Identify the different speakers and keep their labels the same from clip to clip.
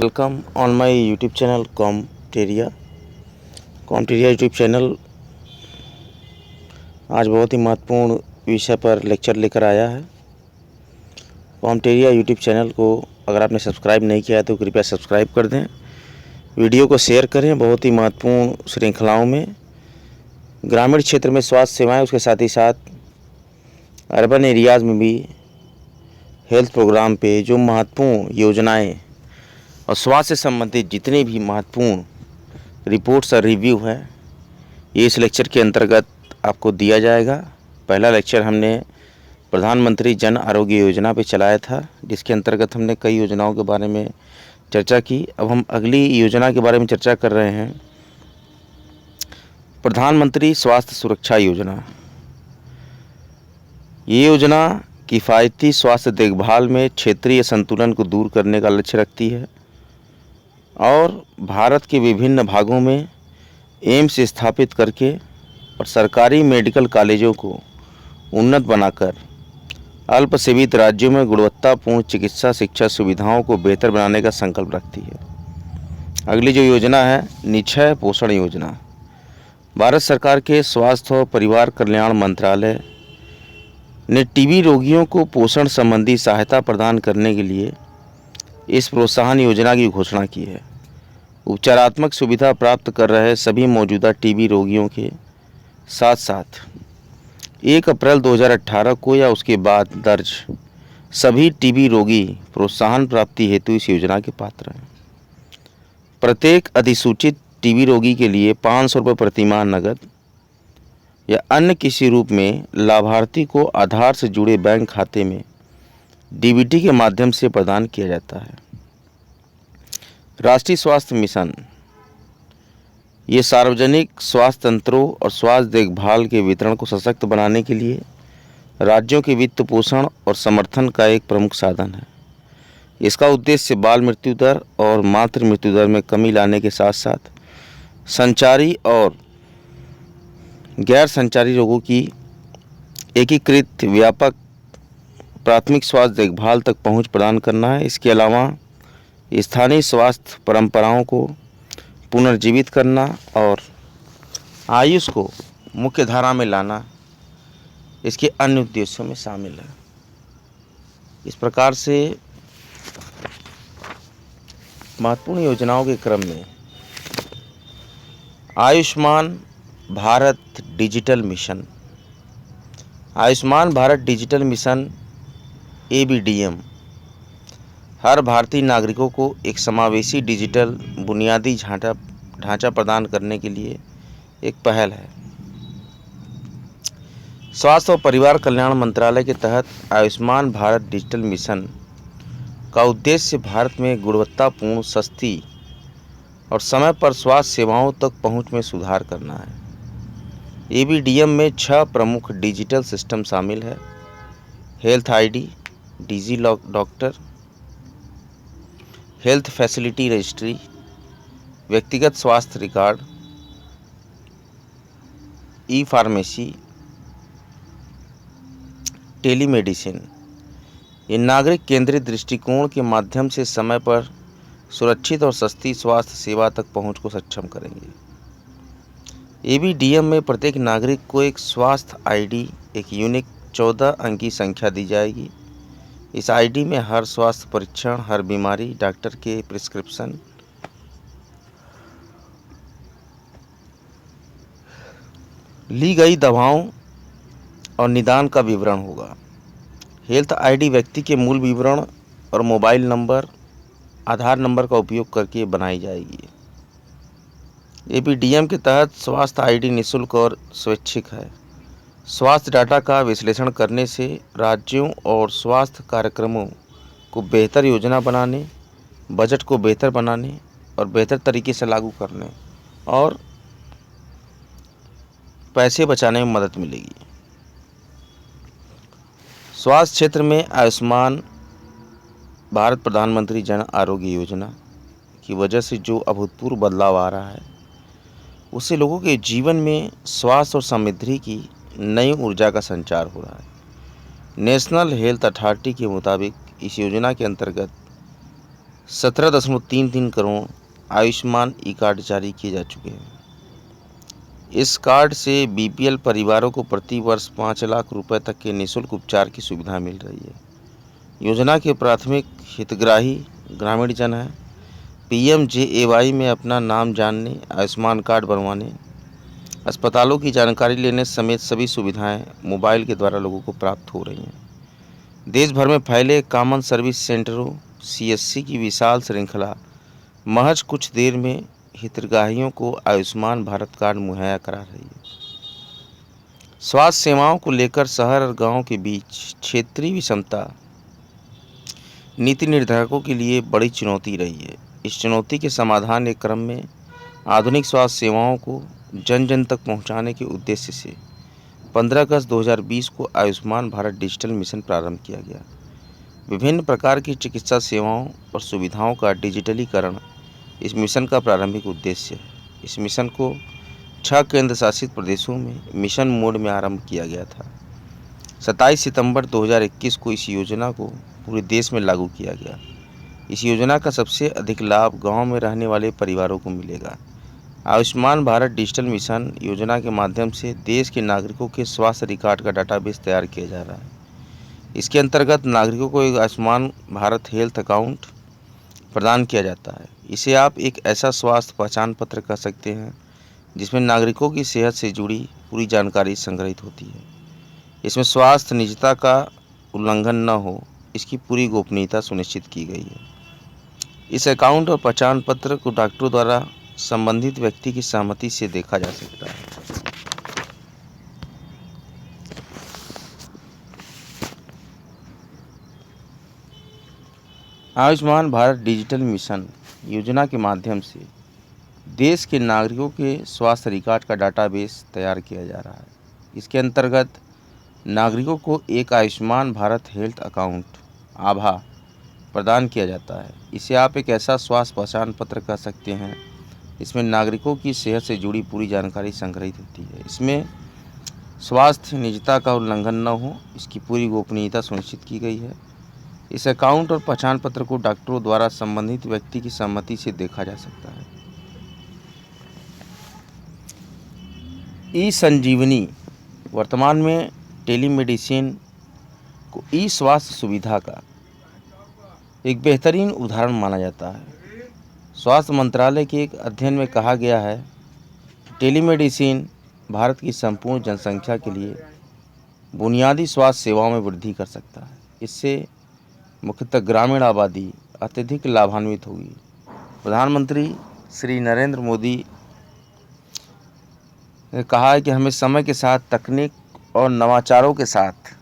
Speaker 1: Welcome on my YouTube channel कॉमटेरिया YouTube channel आज बहुत ही महत्वपूर्ण विषय पर लेक्चर लेकर आया है। कॉमटेरिया यूट्यूब चैनल को अगर आपने सब्सक्राइब नहीं किया है तो कृपया सब्सक्राइब कर दें, वीडियो को शेयर करें। बहुत ही महत्वपूर्ण श्रृंखलाओं में ग्रामीण क्षेत्र में स्वास्थ्य सेवाएं, उसके साथ ही साथ अर्बन एरियाज़ में भी हेल्थ प्रोग्राम पे जो महत्वपूर्ण योजनाएं और स्वास्थ्य से संबंधित जितने भी महत्वपूर्ण रिपोर्ट्स और रिव्यू है, ये इस लेक्चर के अंतर्गत आपको दिया जाएगा। पहला लेक्चर हमने प्रधानमंत्री जन आरोग्य योजना पे चलाया था, जिसके अंतर्गत हमने कई योजनाओं के बारे में चर्चा की। अब हम अगली योजना के बारे में चर्चा कर रहे हैं, प्रधानमंत्री स्वास्थ्य सुरक्षा योजना। ये योजना किफ़ायती स्वास्थ्य देखभाल में क्षेत्रीय संतुलन को दूर करने का लक्ष्य रखती है और भारत के विभिन्न भागों में एम्स स्थापित करके और सरकारी मेडिकल कॉलेजों को उन्नत बनाकर अल्पसेवित राज्यों में गुणवत्तापूर्ण चिकित्सा शिक्षा सुविधाओं को बेहतर बनाने का संकल्प रखती है। अगली जो योजना है, निक्षय पोषण योजना। भारत सरकार के स्वास्थ्य और परिवार कल्याण मंत्रालय ने टीबी रोगियों को पोषण संबंधी सहायता प्रदान करने के लिए इस प्रोत्साहन योजना की घोषणा की है। उपचारात्मक सुविधा प्राप्त कर रहे सभी मौजूदा टीबी रोगियों के साथ साथ 1 अप्रैल 2018 को या उसके बाद दर्ज सभी टीबी रोगी प्रोत्साहन प्राप्ति हेतु इस योजना के पात्र हैं। प्रत्येक अधिसूचित टीबी रोगी के लिए 500 रुपये प्रतिमाह नगद या अन्य किसी रूप में लाभार्थी को आधार से जुड़े बैंक खाते में डीबीटी के माध्यम से प्रदान किया जाता है। राष्ट्रीय स्वास्थ्य मिशन, ये सार्वजनिक स्वास्थ्य तंत्रों और स्वास्थ्य देखभाल के वितरण को सशक्त बनाने के लिए राज्यों के वित्त पोषण और समर्थन का एक प्रमुख साधन है। इसका उद्देश्य बाल मृत्यु दर और मातृ मृत्यु दर में कमी लाने के साथ साथ संचारी और गैर संचारी रोगों की एकीकृत व्यापक प्राथमिक स्वास्थ्य देखभाल तक पहुंच प्रदान करना है। इसके अलावा स्थानीय स्वास्थ्य परंपराओं को पुनर्जीवित करना और आयुष को मुख्य धारा में लाना इसके अन्य उद्देश्यों में शामिल है। इस प्रकार से महत्वपूर्ण योजनाओं के क्रम में Ayushman Bharat digital mission, Ayushman Bharat digital mission ABDM हर भारतीय नागरिकों को एक समावेशी डिजिटल बुनियादी ढांचा प्रदान करने के लिए एक पहल है। स्वास्थ्य और परिवार कल्याण मंत्रालय के तहत आयुष्मान भारत डिजिटल मिशन का उद्देश्य भारत में गुणवत्तापूर्ण, सस्ती और समय पर स्वास्थ्य सेवाओं तक पहुंच में सुधार करना है। ABDM में 6 प्रमुख डिजिटल सिस्टम शामिल है: हेल्थ ID, डिजी डॉक्टर, हेल्थ फैसिलिटी रजिस्ट्री, व्यक्तिगत स्वास्थ्य रिकॉर्ड, ई-फार्मेसी, टेलीमेडिसिन। ये नागरिक केंद्रित दृष्टिकोण के माध्यम से समय पर सुरक्षित और सस्ती स्वास्थ्य सेवा तक पहुंच को सक्षम करेंगे। ABDM में प्रत्येक नागरिक को एक स्वास्थ्य ID, एक यूनिक 14 अंकी संख्या दी जाएगी। इस ID में हर स्वास्थ्य परीक्षण, हर बीमारी, डॉक्टर के प्रिस्क्रिप्शन, ली गई दवाओं और निदान का विवरण होगा। हेल्थ ID व्यक्ति के मूल विवरण और मोबाइल नंबर, आधार नंबर का उपयोग करके बनाई जाएगी। ABDM के तहत स्वास्थ्य ID निःशुल्क और स्वैच्छिक है। स्वास्थ्य डाटा का विश्लेषण करने से राज्यों और स्वास्थ्य कार्यक्रमों को बेहतर योजना बनाने, बजट को बेहतर बनाने और बेहतर तरीके से लागू करने और पैसे बचाने में मदद मिलेगी। स्वास्थ्य क्षेत्र में आयुष्मान भारत प्रधानमंत्री जन आरोग्य योजना की वजह से जो अभूतपूर्व बदलाव आ रहा है, उससे लोगों के जीवन में स्वास्थ्य और समृद्धि की नई ऊर्जा का संचार हो रहा है। नेशनल हेल्थ अथॉरिटी के मुताबिक इस योजना के अंतर्गत 17.33 करोड़ आयुष्मान ई कार्ड जारी किए जा चुके हैं। इस कार्ड से बीपीएल परिवारों को प्रति वर्ष 5 लाख रुपए तक के निःशुल्क उपचार की सुविधा मिल रही है। योजना के प्राथमिक हितग्राही ग्रामीण जन हैं। पीएमजेएवाई में अपना नाम जानने, आयुष्मान कार्ड बनवाने, अस्पतालों की जानकारी लेने समेत सभी सुविधाएं मोबाइल के द्वारा लोगों को प्राप्त हो रही हैं। देश भर में फैले कॉमन सर्विस सेंटरों सीएससी की विशाल श्रृंखला महज कुछ देर में हितग्राहियों को आयुष्मान भारत कार्ड मुहैया करा रही है। स्वास्थ्य सेवाओं को लेकर शहर और गांव के बीच क्षेत्रीय विषमता नीति निर्धारकों के लिए बड़ी चुनौती रही है। इस चुनौती के समाधान के क्रम में आधुनिक स्वास्थ्य सेवाओं को जन जन तक पहुंचाने के उद्देश्य से 15 अगस्त 2020 को आयुष्मान भारत डिजिटल मिशन प्रारंभ किया गया। विभिन्न प्रकार की चिकित्सा सेवाओं और सुविधाओं का डिजिटलीकरण इस मिशन का प्रारंभिक उद्देश्य है। इस मिशन को 6 केंद्र शासित प्रदेशों में मिशन मोड में आरंभ किया गया था। 27 सितंबर 2021 को इस योजना को पूरे देश में लागू किया गया। इस योजना का सबसे अधिक लाभ गांव में रहने वाले परिवारों को मिलेगा। आयुष्मान भारत डिजिटल मिशन योजना के माध्यम से देश के नागरिकों के स्वास्थ्य रिकॉर्ड का डाटाबेस तैयार किया जा रहा है। इसके अंतर्गत नागरिकों को एक आयुष्मान भारत हेल्थ अकाउंट प्रदान किया जाता है। इसे आप एक ऐसा स्वास्थ्य पहचान पत्र कह सकते हैं जिसमें नागरिकों की सेहत से जुड़ी पूरी जानकारी संग्रहित होती है। इसमें स्वास्थ्य निजता का उल्लंघन न हो, इसकी पूरी गोपनीयता सुनिश्चित की गई है। इस अकाउंट और पहचान पत्र को डॉक्टरों द्वारा संबंधित व्यक्ति की सहमति से देखा जा सकता है। आयुष्मान भारत डिजिटल मिशन योजना के माध्यम से देश के नागरिकों के स्वास्थ्य रिकॉर्ड का डाटाबेस तैयार किया जा रहा है। इसके अंतर्गत नागरिकों को एक आयुष्मान भारत हेल्थ अकाउंट आभा प्रदान किया जाता है। इसे आप एक ऐसा स्वास्थ्य पहचान पत्र कह सकते हैं इसमें नागरिकों की सेहत से जुड़ी पूरी जानकारी संग्रहित होती है। इसमें स्वास्थ्य निजता का उल्लंघन न हो, इसकी पूरी गोपनीयता सुनिश्चित की गई है। इस अकाउंट और पहचान पत्र को डॉक्टरों द्वारा संबंधित व्यक्ति की सहमति से देखा जा सकता है। ई संजीवनी वर्तमान में टेलीमेडिसिन को ई स्वास्थ्य सुविधा का एक बेहतरीन उदाहरण माना जाता है। स्वास्थ्य मंत्रालय के एक अध्ययन में कहा गया है कि टेलीमेडिसिन भारत की संपूर्ण जनसंख्या के लिए बुनियादी स्वास्थ्य सेवाओं में वृद्धि कर सकता है। इससे मुख्यतः ग्रामीण आबादी अत्यधिक लाभान्वित होगी। प्रधानमंत्री श्री नरेंद्र मोदी ने कहा है कि हमें समय के साथ तकनीक और नवाचारों के साथ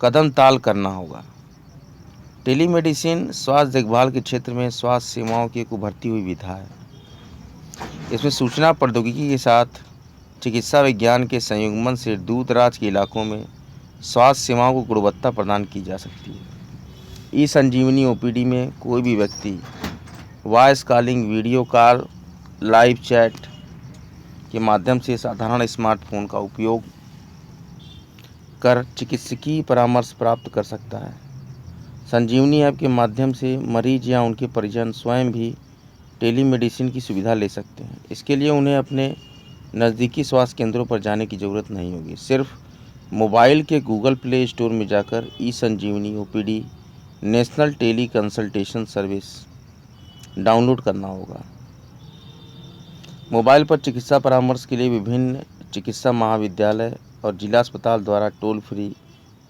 Speaker 1: कदम ताल करना होगा। टेलीमेडिसिन स्वास्थ्य देखभाल के क्षेत्र में स्वास्थ्य सेवाओं की एक उभरती हुई विधा है। इसमें सूचना प्रौद्योगिकी के साथ चिकित्सा विज्ञान के संयुग्मन से दूर दराज के इलाकों में स्वास्थ्य सेवाओं को गुणवत्ता प्रदान की जा सकती है। ई संजीवनी ओपीडी में कोई भी व्यक्ति voice calling, video call, live chat के माध्यम से साधारण स्मार्टफोन का उपयोग कर चिकित्सकीय परामर्श प्राप्त कर सकता है। संजीवनी ऐप के माध्यम से मरीज या उनके परिजन स्वयं भी टेलीमेडिसिन की सुविधा ले सकते हैं। इसके लिए उन्हें अपने नज़दीकी स्वास्थ्य केंद्रों पर जाने की ज़रूरत नहीं होगी। सिर्फ मोबाइल के गूगल प्ले स्टोर में जाकर e Sanjeevani OPD national teleconsultation service download करना होगा। मोबाइल पर चिकित्सा परामर्श के लिए विभिन्न चिकित्सा महाविद्यालय और जिला अस्पताल द्वारा टोल फ्री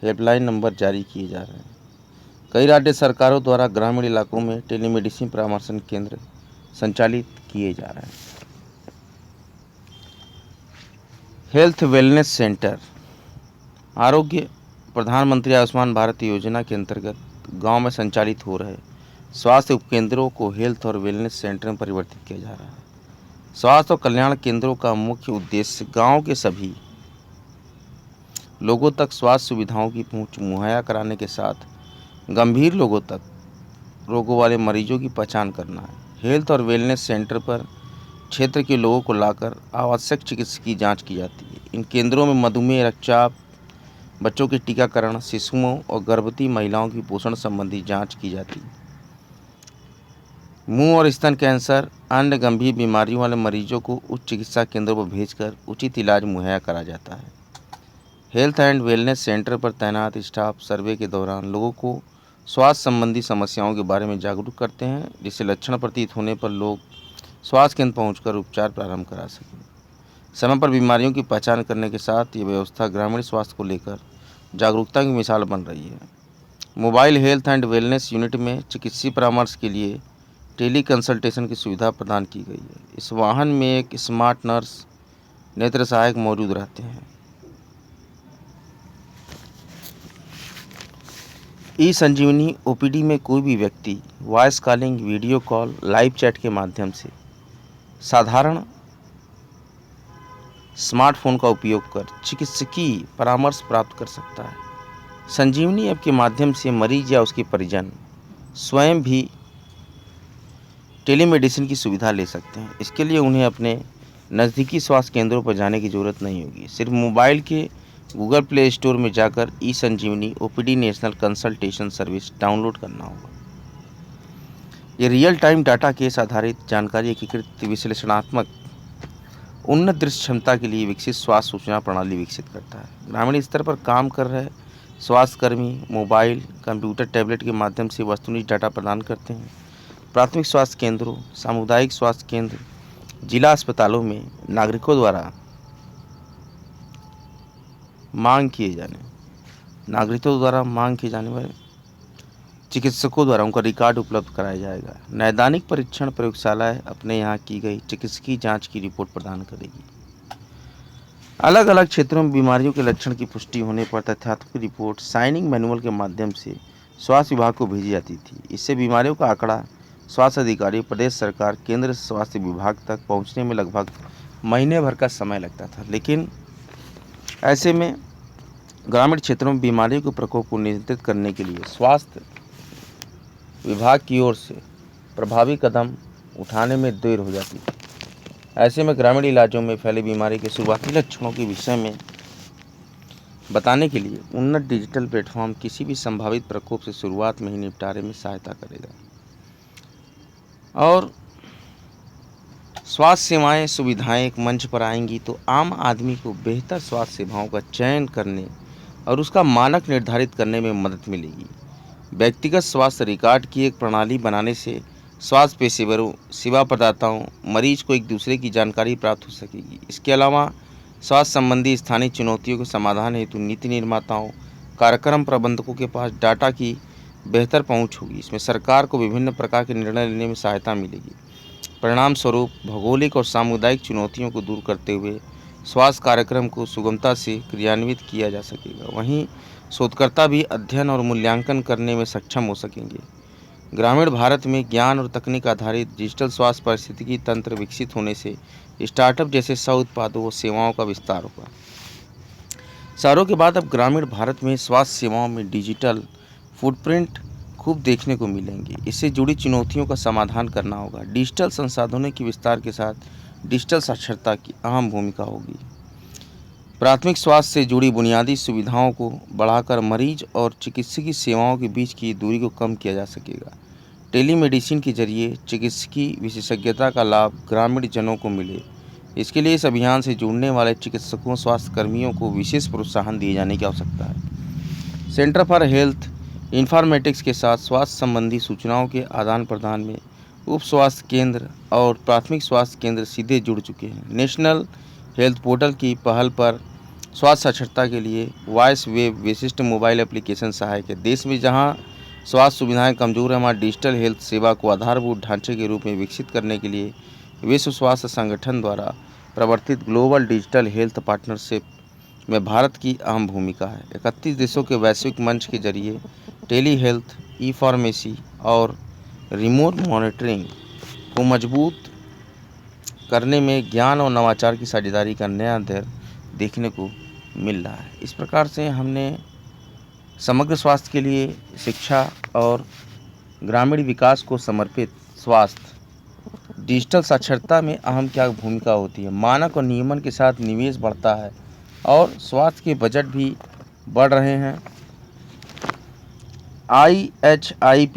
Speaker 1: हेल्पलाइन नंबर जारी किए जा रहे हैं। कई राज्य सरकारों द्वारा ग्रामीण इलाकों में टेलीमेडिसिन परामर्श केंद्र संचालित किए जा रहे हैं। हेल्थ वेलनेस सेंटर आरोग्य प्रधानमंत्री आयुष्मान भारत योजना के अंतर्गत गांव में संचालित हो रहे स्वास्थ्य उपकेंद्रों को हेल्थ और वेलनेस सेंटर में परिवर्तित किया जा रहा है। स्वास्थ्य और कल्याण केंद्रों का मुख्य उद्देश्य गांव के सभी लोगों तक स्वास्थ्य सुविधाओं की पहुंच मुहैया कराने के साथ गंभीर रोगों वाले मरीजों की पहचान करना है। हेल्थ और वेलनेस सेंटर पर क्षेत्र के लोगों को लाकर आवश्यक चिकित्सकीय जांच की जाती है। इन केंद्रों में मधुमेह, रक्तचाप, बच्चों के टीकाकरण, शिशुओं और गर्भवती महिलाओं की पोषण संबंधी जांच की जाती है। मुंह और स्तन कैंसर, अन्य गंभीर बीमारियों वाले मरीजों को उच्च चिकित्सा केंद्रों पर भेजकर उचित इलाज मुहैया करा जाता है। हेल्थ एंड वेलनेस सेंटर पर तैनात स्टाफ सर्वे के दौरान लोगों को स्वास्थ्य संबंधी समस्याओं के बारे में जागरूक करते हैं, जिससे लक्षण प्रतीत होने पर लोग स्वास्थ्य केंद्र पहुंचकर उपचार प्रारंभ करा सकें। समय पर बीमारियों की पहचान करने के साथ ये व्यवस्था ग्रामीण स्वास्थ्य को लेकर जागरूकता की मिसाल बन रही है। Mobile health and wellness unit में चिकित्सीय परामर्श के लिए टेली कंसल्टेशन की सुविधा प्रदान की गई है। इस वाहन में एक स्मार्ट नर्स, नेत्र सहायक मौजूद रहते हैं। ई संजीवनी ओपीडी में कोई भी व्यक्ति voice calling, video call, live chat के माध्यम से साधारण स्मार्टफोन का उपयोग कर चिकित्सकीय परामर्श प्राप्त कर सकता है। संजीवनी ऐप के माध्यम से मरीज या उसके परिजन स्वयं भी टेलीमेडिसिन की सुविधा ले सकते हैं। इसके लिए उन्हें अपने नज़दीकी स्वास्थ्य केंद्रों पर जाने की ज़रूरत नहीं होगी। सिर्फ मोबाइल के गूगल प्ले स्टोर में जाकर e Sanjeevani OPD national consultation service download करना होगा। ये रियल टाइम डाटा केस आधारित जानकारी एकीकृत विश्लेषणात्मक उन्नत दृश्य क्षमता के लिए विकसित स्वास्थ्य सूचना प्रणाली विकसित करता है। ग्रामीण स्तर पर काम कर रहे स्वास्थ्यकर्मी मोबाइल, कंप्यूटर, टैबलेट के माध्यम से वस्तुनिष्ठ डाटा प्रदान करते हैं। प्राथमिक स्वास्थ्य केंद्रों, सामुदायिक स्वास्थ्य केंद्र, जिला अस्पतालों में नागरिकों द्वारा मांग किए जाने वाले चिकित्सकों द्वारा उनका रिकॉर्ड उपलब्ध कराया जाएगा। नैदानिक परीक्षण प्रयोगशालाएं अपने यहाँ की गई चिकित्सकीय जांच की रिपोर्ट प्रदान करेगी। अलग अलग क्षेत्रों में बीमारियों के लक्षण की पुष्टि होने पर तथ्यात्मक रिपोर्ट साइनिंग मैनुअल के माध्यम से स्वास्थ्य विभाग को भेजी जाती थी। इससे बीमारियों का आंकड़ा स्वास्थ्य अधिकारी, प्रदेश सरकार, केंद्र स्वास्थ्य विभाग तक पहुँचने में लगभग महीने भर का समय लगता था। लेकिन ऐसे में ग्रामीण क्षेत्रों में बीमारियों के प्रकोप को नियंत्रित करने के लिए स्वास्थ्य विभाग की ओर से प्रभावी कदम उठाने में देर हो जाती थी। ऐसे में ग्रामीण इलाकों में फैली बीमारी के शुरुआती लक्षणों के विषय में बताने के लिए उन्नत डिजिटल प्लेटफॉर्म किसी भी संभावित प्रकोप से शुरुआत में ही निपटारे में सहायता करेगा और स्वास्थ्य सेवाएं सुविधाएं एक मंच पर आएंगी तो आम आदमी को बेहतर स्वास्थ्य सेवाओं का चयन करने और उसका मानक निर्धारित करने में मदद मिलेगी। व्यक्तिगत स्वास्थ्य रिकॉर्ड की एक प्रणाली बनाने से स्वास्थ्य पेशेवरों, सेवा प्रदाताओं, मरीज को एक दूसरे की जानकारी प्राप्त हो सकेगी। इसके अलावा स्वास्थ्य संबंधी स्थानीय चुनौतियों के समाधान हेतु नीति निर्माताओं, कार्यक्रम प्रबंधकों के पास डाटा की बेहतर पहुंच होगी। इसमें सरकार को विभिन्न प्रकार के निर्णय लेने में सहायता मिलेगी। परिणाम स्वरूप भौगोलिक और सामुदायिक चुनौतियों को दूर करते हुए स्वास्थ्य कार्यक्रम को सुगमता से क्रियान्वित किया जा सकेगा। वहीं शोधकर्ता भी अध्ययन और मूल्यांकन करने में सक्षम हो सकेंगे। ग्रामीण भारत में ज्ञान और तकनीक आधारित डिजिटल स्वास्थ्य पारिस्थितिकी तंत्र विकसित होने से स्टार्टअप जैसे सह उत्पादों और सेवाओं का विस्तार होगा। शहरों के बाद अब ग्रामीण भारत में स्वास्थ्य सेवाओं में डिजिटल फुटप्रिंट खूब देखने को मिलेंगी। इससे जुड़ी चुनौतियों का समाधान करना होगा। डिजिटल संसाधनों के विस्तार के साथ डिजिटल साक्षरता की अहम भूमिका होगी। प्राथमिक स्वास्थ्य से जुड़ी बुनियादी सुविधाओं को बढ़ाकर मरीज और चिकित्सकीय सेवाओं के बीच की दूरी को कम किया जा सकेगा। टेलीमेडिसिन के जरिए चिकित्सकीय विशेषज्ञता का लाभ ग्रामीण जनों को मिले, इसके लिए इस अभियान से जुड़ने वाले चिकित्सकों, स्वास्थ्य कर्मियों को विशेष प्रोत्साहन दिए जाने की आवश्यकता है। सेंटर फॉर हेल्थ इंफॉर्मेटिक्स के साथ स्वास्थ्य संबंधी सूचनाओं के आदान प्रदान में उप स्वास्थ्य केंद्र और प्राथमिक स्वास्थ्य केंद्र सीधे जुड़ चुके हैं। नेशनल हेल्थ पोर्टल की पहल पर स्वास्थ्य साक्षरता के लिए वॉइस वेब विशिष्ट मोबाइल एप्लीकेशन सहायक है। देश में जहां स्वास्थ्य सुविधाएं कमज़ोर हैं, वहाँ डिजिटल हेल्थ सेवा को आधारभूत ढांचे के रूप में विकसित करने के लिए विश्व स्वास्थ्य संगठन द्वारा प्रवर्तित ग्लोबल डिजिटल हेल्थ पार्टनरशिप में भारत की अहम भूमिका है। 31 देशों के वैश्विक मंच के जरिए टेली हेल्थ, ई फार्मेसी और रिमोट मॉनिटरिंग को मजबूत करने में ज्ञान और नवाचार की साझेदारी का नया दर देखने को मिल रहा है। इस प्रकार से हमने समग्र स्वास्थ्य के लिए शिक्षा और ग्रामीण विकास को समर्पित स्वास्थ्य डिजिटल साक्षरता में अहम क्या भूमिका होती है, मानक और नियमन के साथ निवेश बढ़ता है और स्वास्थ्य के बजट भी बढ़ रहे हैं। IHIP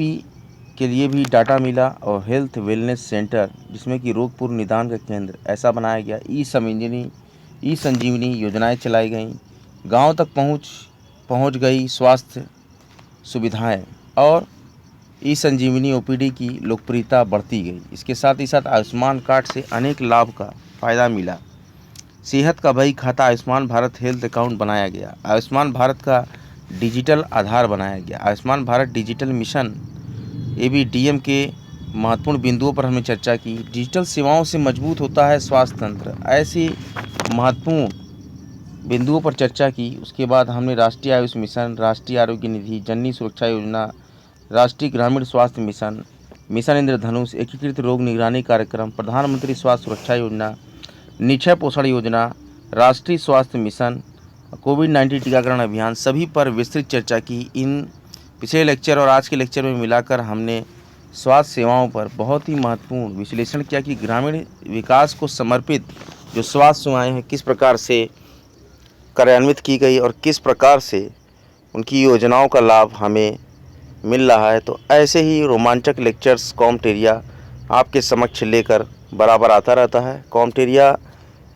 Speaker 1: के लिए भी डाटा मिला और हेल्थ वेलनेस सेंटर जिसमें कि रोग पूर्व निदान का केंद्र ऐसा बनाया गया। ई संजीवनी योजनाएं चलाई गईं, गांव तक पहुंच गई स्वास्थ्य सुविधाएं और ई संजीवनी ओपीडी की लोकप्रियता बढ़ती गई। इसके साथ ही साथ आयुष्मान कार्ड से अनेक लाभ का फ़ायदा मिला। सेहत का बही खाता आयुष्मान भारत हेल्थ अकाउंट बनाया गया। आयुष्मान भारत का डिजिटल आधार बनाया गया। Ayushman Bharat digital mission ABDM के महत्वपूर्ण बिंदुओं पर हमने चर्चा की। डिजिटल सेवाओं से मजबूत होता है स्वास्थ्य तंत्र, ऐसे महत्वपूर्ण बिंदुओं पर चर्चा की। उसके बाद हमने राष्ट्रीय आयुष मिशन, राष्ट्रीय आरोग्य निधि, जननी सुरक्षा योजना, राष्ट्रीय ग्रामीण स्वास्थ्य मिशन, मिशन इंद्रधनुष, एकीकृत रोग निगरानी कार्यक्रम, प्रधानमंत्री स्वास्थ्य सुरक्षा योजना, निक्षय पोषण योजना, राष्ट्रीय स्वास्थ्य मिशन, कोविड-19 टीकाकरण अभियान, सभी पर विस्तृत चर्चा की। इन पिछले लेक्चर और आज के लेक्चर में मिलाकर हमने स्वास्थ्य सेवाओं पर बहुत ही महत्वपूर्ण विश्लेषण किया कि ग्रामीण विकास को समर्पित जो स्वास्थ्य सेवाएं हैं किस प्रकार से कार्यान्वित की गई और किस प्रकार से उनकी योजनाओं का लाभ हमें मिल रहा है। तो ऐसे ही रोमांचक लेक्चर्स कॉम्टेरिया आपके समक्ष लेकर बराबर आता रहता है। कॉम्टेरिया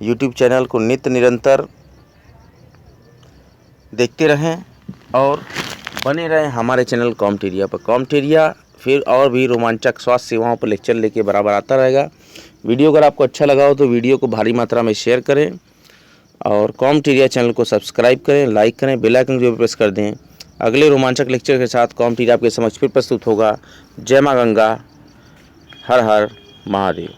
Speaker 1: यूट्यूब चैनल को नित्य निरंतर देखते रहें और बने रहें हमारे चैनल कॉम्टेरिया पर। कॉम्टेरिया फिर और भी रोमांचक स्वास्थ्य सेवाओं पर लेक्चर लेके बराबर आता रहेगा। वीडियो अगर आपको अच्छा लगा हो तो वीडियो को भारी मात्रा में शेयर करें और कॉम्टेरिया चैनल को सब्सक्राइब करें, लाइक करें, बेल आइकन को प्रेस कर दें। अगले रोमांचक लेक्चर के साथ कॉम्टेरिया आपके समक्ष फिर प्रस्तुत होगा। जय माँ गंगा, हर हर महादेव।